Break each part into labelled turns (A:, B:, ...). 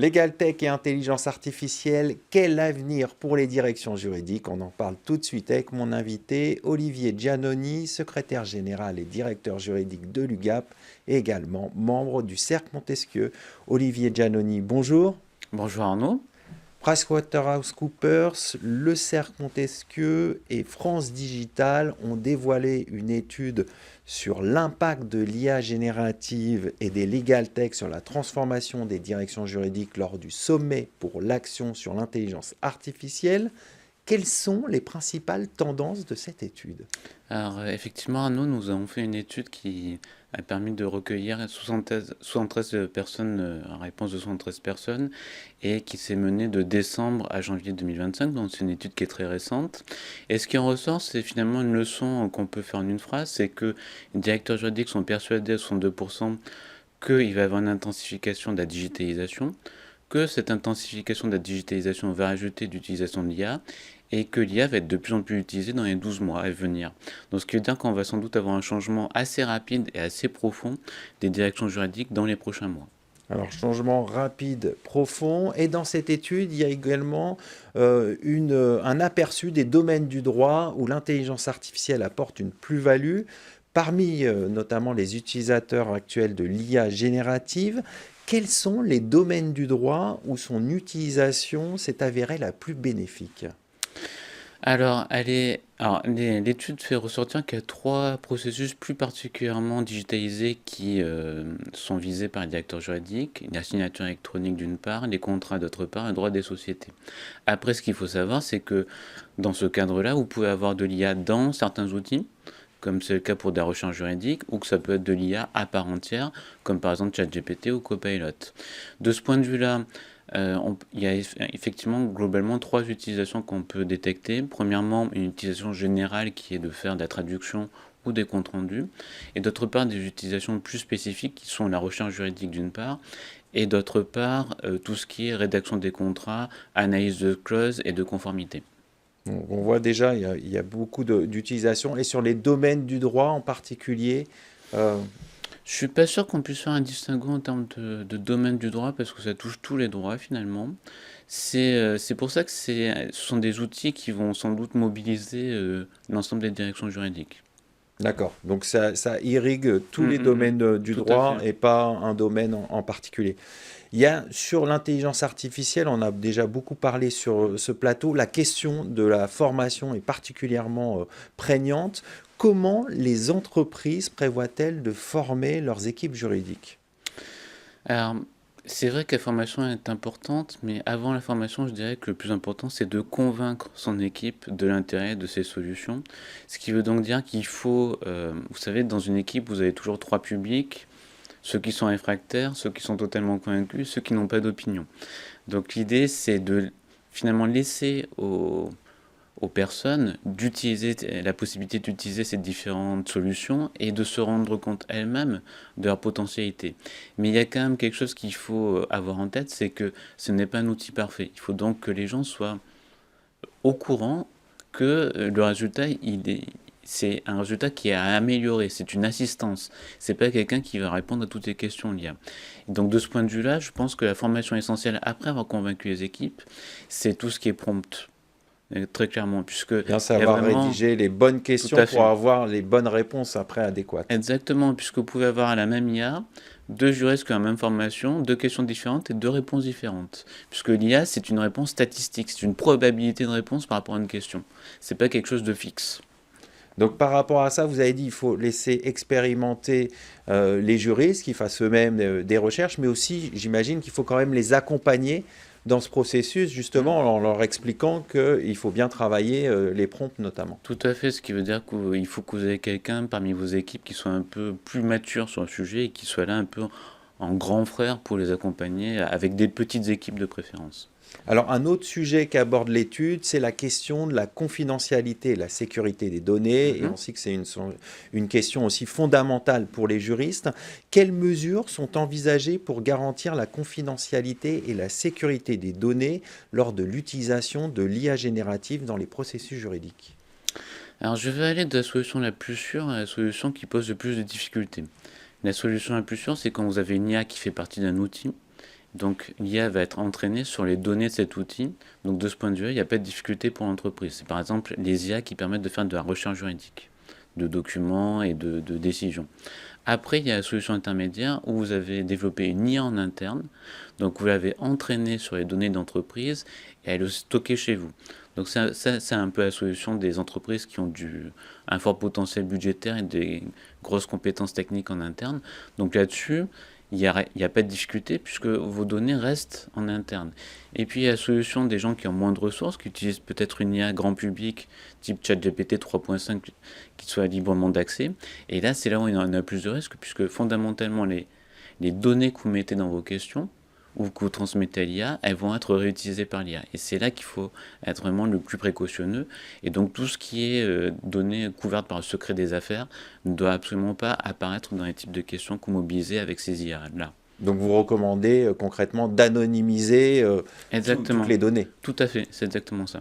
A: Legal Tech et intelligence artificielle, quel avenir pour les directions juridiques? On en parle tout de suite avec mon invité Olivier Giannoni, secrétaire général et directeur juridique de l'UGAP et également membre du Cercle Montesquieu. Olivier Giannoni, bonjour.
B: Bonjour Arnaud.
A: PricewaterhouseCoopers, le Cercle Montesquieu et France Digital ont dévoilé une étude sur l'impact de l'IA générative et des legal tech sur la transformation des directions juridiques lors du sommet pour l'action sur l'intelligence artificielle. Quelles sont les principales tendances de cette étude?
B: Alors effectivement Arnaud, nous avons fait une étude qui a permis de recueillir 73 personnes, en réponse de 73 personnes, et qui s'est menée de décembre à janvier 2025, donc c'est une étude qui est très récente. Et ce qui en ressort, c'est finalement une leçon qu'on peut faire en une phrase, c'est que les directeurs juridiques sont persuadés à 62% qu'il va y avoir une intensification de la digitalisation, que cette intensification de la digitalisation va ajouter d'utilisation de l'IA et que l'IA va être de plus en plus utilisée dans les 12 mois à venir. Donc ce qui veut dire qu'on va sans doute avoir un changement assez rapide et assez profond des directions juridiques dans les prochains mois.
A: Alors, changement rapide, profond. Et dans cette étude, il y a également un aperçu des domaines du droit où l'intelligence artificielle apporte une plus-value. Parmi notamment les utilisateurs actuels de l'IA générative, quels sont les domaines du droit où son utilisation s'est avérée la plus bénéfique?
B: L'étude fait ressortir qu'il y a trois processus plus particulièrement digitalisés qui sont visés par les directeurs juridiques: la signature électronique d'une part, les contrats d'autre part, et le droit des sociétés. Après, ce qu'il faut savoir, c'est que dans ce cadre-là, vous pouvez avoir de l'IA dans certains outils, comme c'est le cas pour des recherches juridiques, ou que ça peut être de l'IA à part entière, comme par exemple ChatGPT ou Copilot. De ce point de vue-là, il y a effectivement globalement trois utilisations qu'on peut détecter. Premièrement, une utilisation générale qui est de faire de la traduction ou des comptes rendus, et d'autre part des utilisations plus spécifiques qui sont la recherche juridique d'une part, et d'autre part tout ce qui est rédaction des contrats, analyse de clauses et de conformité.
A: On voit déjà, il y a beaucoup d'utilisation. Et sur les domaines du droit en particulier, euh,
B: Je suis pas sûr qu'on puisse faire un distinguo en termes de domaine du droit parce que ça touche tous les droits finalement. C'est pour ça que ce sont des outils qui vont sans doute mobiliser l'ensemble des directions juridiques.
A: d'accord. Donc ça irrigue tous les
B: Mm.
A: domaines du
B: Tout à
A: droit
B: fait.
A: et pas un domaine en particulier. Il y a sur l'intelligence artificielle, on a déjà beaucoup parlé sur ce plateau, la question de la formation est particulièrement prégnante. Comment les entreprises prévoient-elles de former leurs équipes juridiques?
B: Alors, c'est vrai que la formation est importante, mais avant la formation, je dirais que le plus important, c'est de convaincre son équipe de l'intérêt de ces solutions. Ce qui veut donc dire qu'il faut, vous savez, dans une équipe, vous avez toujours trois publics: ceux qui sont réfractaires, ceux qui sont totalement convaincus, ceux qui n'ont pas d'opinion. Donc l'idée, c'est de finalement laisser aux personnes d'utiliser la possibilité d'utiliser ces différentes solutions et de se rendre compte elles-mêmes de leur potentialité. Mais il y a quand même quelque chose qu'il faut avoir en tête, c'est que ce n'est pas un outil parfait. Il faut donc que les gens soient au courant que le résultat, c'est un résultat qui est à améliorer, c'est une assistance. C'est pas quelqu'un qui va répondre à toutes les questions liées. Donc de ce point de vue-là, je pense que la formation essentielle après avoir convaincu les équipes, c'est tout ce qui est prompt, très clairement, puisque
A: Bien
B: il y a
A: savoir
B: vraiment
A: rédiger les bonnes
B: tout
A: questions
B: à
A: pour
B: fait.
A: avoir les bonnes réponses après adéquates.
B: Exactement, puisque vous pouvez avoir à la même IA deux juristes qui ont la même formation, deux questions différentes et deux réponses différentes. Puisque l'IA, c'est une réponse statistique, c'est une probabilité de réponse par rapport à une question. C'est pas quelque chose de fixe.
A: Donc par rapport à ça, vous avez dit qu'il faut laisser expérimenter les juristes, qu'ils fassent eux-mêmes des recherches, mais aussi, j'imagine qu'il faut quand même les accompagner dans ce processus,
B: Hmm.
A: justement, en leur expliquant qu'il faut bien travailler les prompts notamment.
B: Tout à fait, ce qui veut dire qu'il faut que vous ayez quelqu'un parmi vos équipes qui soit un peu plus mature sur le sujet et qui soit là un peu en grand frère pour les accompagner avec des petites équipes de préférence.
A: Alors un autre sujet qu'aborde l'étude, c'est la question de la confidentialité et la sécurité des données, et
B: Mhm.
A: on sait que c'est une question aussi fondamentale pour les juristes. Quelles mesures sont envisagées pour garantir la confidentialité et la sécurité des données lors de l'utilisation de l'IA générative dans les processus juridiques?
B: Alors je vais aller de la solution la plus sûre à la solution qui pose le plus de difficultés. La solution la plus sûre, c'est quand vous avez une IA qui fait partie d'un outil Donc l'IA va être entraînée sur les données de cet outil. Donc de ce point de vue, il n'y a pas de difficulté pour l'entreprise. C'est par exemple les IA qui permettent de faire de la recherche juridique, de documents et de décisions. Après, il y a la solution intermédiaire où vous avez développé une IA en interne. Donc vous l'avez entraînée sur les données d'entreprise et elle est stockée chez vous. Donc ça, c'est un peu la solution des entreprises qui ont un fort potentiel budgétaire et des grosses compétences techniques en interne. Donc là-dessus, il n'y a pas de difficulté puisque vos données restent en interne. Et puis il y a la solution des gens qui ont moins de ressources, qui utilisent peut-être une IA grand public, type ChatGPT 3.5, qui soit librement d'accès. Et là, c'est là où il y en a plus de risques, puisque fondamentalement, les données que vous mettez dans vos questions, ou que vous transmettez à l'IA, elles vont être réutilisées par l'IA. Et c'est là qu'il faut être vraiment le plus précautionneux. Et donc tout ce qui est données couvertes par le secret des affaires ne doit absolument pas apparaître dans les types de questions que vous mobilisez avec ces IA-là.
A: Donc vous recommandez concrètement d'anonymiser toutes les données.
B: Tout à fait, c'est exactement ça.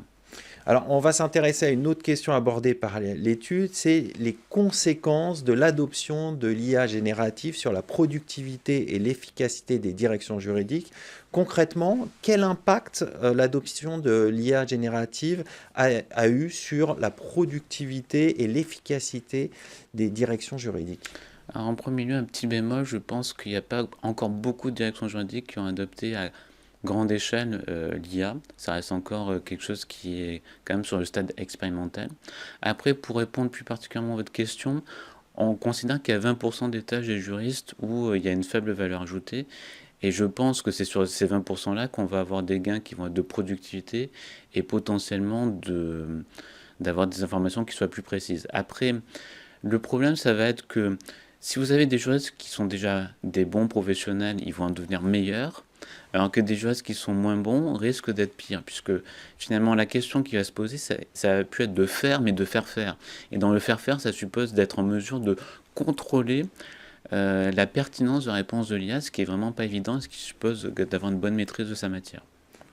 A: Alors, on va s'intéresser à une autre question abordée par l'étude, c'est les conséquences de l'adoption de l'IA générative sur la productivité et l'efficacité des directions juridiques. Concrètement, quel impact l'adoption de l'IA générative a eu sur la productivité et l'efficacité des directions juridiques?
B: Alors, en premier lieu, un petit bémol, je pense qu'il n'y a pas encore beaucoup de directions juridiques qui ont adopté à grande échelle l'IA. Ça reste encore quelque chose qui est quand même sur le stade expérimental. Après, pour répondre plus particulièrement à votre question, on considère qu'il y a 20% des tâches des juristes où il y a une faible valeur ajoutée. Et je pense que c'est sur ces 20%-là qu'on va avoir des gains qui vont être de productivité et potentiellement d'avoir des informations qui soient plus précises. Après, le problème, ça va être que si vous avez des juristes qui sont déjà des bons professionnels, ils vont en devenir meilleurs, alors que des juristes qui sont moins bons risquent d'être pires, puisque finalement la question qui va se poser, ça va plus être de faire, mais de faire faire. Et dans le faire faire, ça suppose d'être en mesure de contrôler la pertinence de réponse de l'IA, ce qui est vraiment pas évident, ce qui suppose d'avoir une bonne maîtrise de sa matière.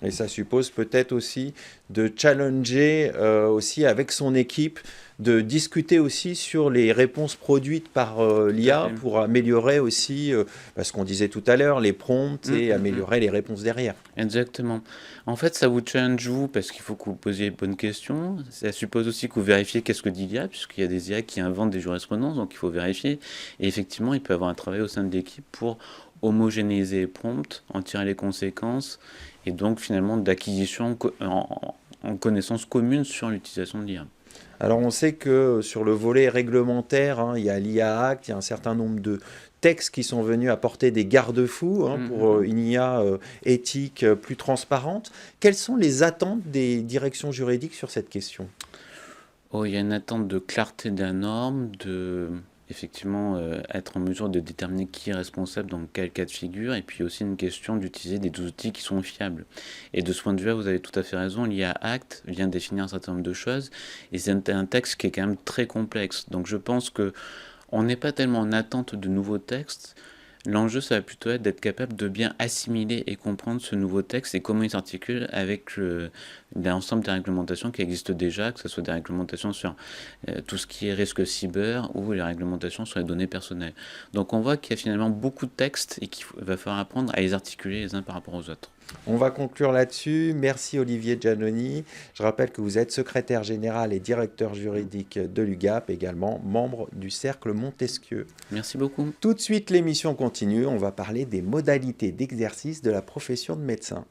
A: Et ça suppose peut-être aussi de challenger aussi avec son équipe, de discuter aussi sur les réponses produites par l'IA pour améliorer aussi, ce qu'on disait tout à l'heure, les prompts et améliorer les réponses derrière.
B: Exactement. En fait, ça vous challenge vous parce qu'il faut que vous posiez les bonnes questions. Ça suppose aussi que vous vérifiez qu'est-ce que dit l'IA, puisqu'il y a des IA qui inventent des jurisprudences, donc il faut vérifier. Et effectivement, il peut y avoir un travail au sein de l'équipe pour homogénéiser les prompts, en tirer les conséquences, et donc finalement d'acquisition en connaissance commune sur l'utilisation de l'IA.
A: Alors on sait que sur le volet réglementaire, il y a l'IA Act, il y a un certain nombre de textes qui sont venus apporter des garde-fous pour une IA éthique plus transparente. Quelles sont les attentes des directions juridiques sur cette question?
B: Il y a une attente de clarté de la norme, effectivement être en mesure de déterminer qui est responsable dans quel cas de figure, et puis aussi une question d'utiliser des outils qui sont fiables. Et de ce point de vue-là, vous avez tout à fait raison, l'IA Act vient définir un certain nombre de choses, et c'est un texte qui est quand même très complexe. Donc je pense que on n'est pas tellement en attente de nouveaux textes. L'enjeu, ça va plutôt être d'être capable de bien assimiler et comprendre ce nouveau texte et comment il s'articule avec l'ensemble des réglementations qui existent déjà, que ce soit des réglementations sur tout ce qui est risque cyber ou les réglementations sur les données personnelles. Donc on voit qu'il y a finalement beaucoup de textes et qu'il va falloir apprendre à les articuler les uns par rapport aux autres.
A: On va conclure là-dessus. Merci Olivier Giannoni. Je rappelle que vous êtes secrétaire général et directeur juridique de l'UGAP, également membre du Cercle Montesquieu.
B: Merci beaucoup.
A: Tout de suite, l'émission continue. On va parler des modalités d'exercice de la profession de médecin.